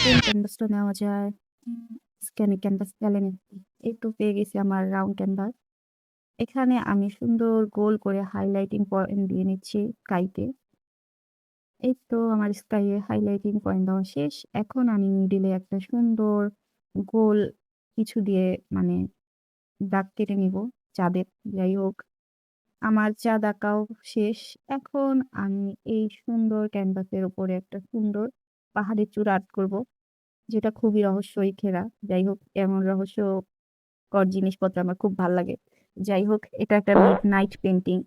কোন ক্যানভাসটা নেওয়া যায়? স্ক্যানিং ক্যানভাস প্যালেন এই তো পেয়ে গেছি আমার রাউন্ড ক্যানভাস। এখানে আমি সুন্দর গোল করে হাইলাইটিং পয়েন্ট দিয়ে নিচ্ছি স্কাইতে। এই তো আমার স্কাই এ হাইলাইটিং পয়েন্ট দেওয়া শেষ। এখন আমি মিডল এ একটা সুন্দর গোল কিছু দিয়ে মানে দাগ কেটে নিব চাঁদের। যাই হোক, আমার চাঁদ আঁকাও শেষ। এখন আমি এই সুন্দর ক্যানভাসের উপরে একটা সুন্দর পাহাড়ের চূড়া আর্ট করব, যেটা খুবই রহস্যই ঘেরা। যাই হোক, এমন রহস্যকর জিনিসপত্র আমার খুব ভাল লাগে। যাই হোক, এটা একটা মিডনাইট পেইন্টিং,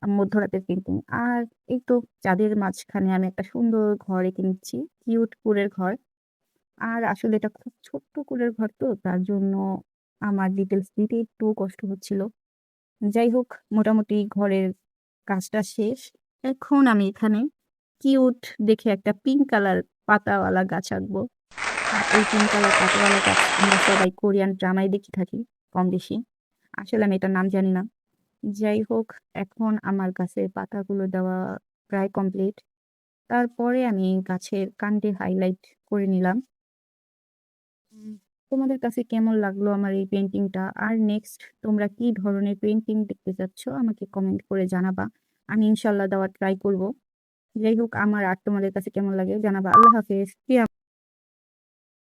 মধ্যরাতের পেইন্টিং। আর এই তো চাঁদের মাঝখানে আমি একটা সুন্দর ঘর এঁকে নিচ্ছি, কিউট কুঁড়ের ঘর। আর আসলে এটা খুব ছোট্ট কুঁড়ের ঘর, তো তার জন্য আমার ডিটেলস দিতে একটু কষ্ট হচ্ছিল। যাই হোক, মোটামুটি ঘরের কাজটা শেষ। এখন আমি এখানে কিউট দেখে একটা পিঙ্ক কালার পাতাওয়ালা গাছ আঁকবো। এই পিঙ্ক কালার পাতাওয়ালা গাছ আমরা সবাই কোরিয়ান ড্রামায় দেখে থাকি কম বেশি। আসলে আমি এটার নাম জানি না। যাই হোক, এখন আমার গাছের পাতাগুলো দেওয়া প্রায় কমপ্লিট। তারপরে আমি গাছের কাণ্ডে হাইলাইট করে নিলাম। উম তোমাদের কাছে কেমন লাগলো আমার এই পেইন্টিংটা? আর নেক্সট তোমরা কি ধরনের পেইন্টিং দেখতে চাচ্ছ আমাকে কমেন্ট করে জানাবা। আমি ইনশাল্লাহ দেওয়ার ট্রাই করব। যাই হোক, আমার আর তোমাদের কাছে কেমন লাগে জানাবা। আল্লাহ হাফেজ।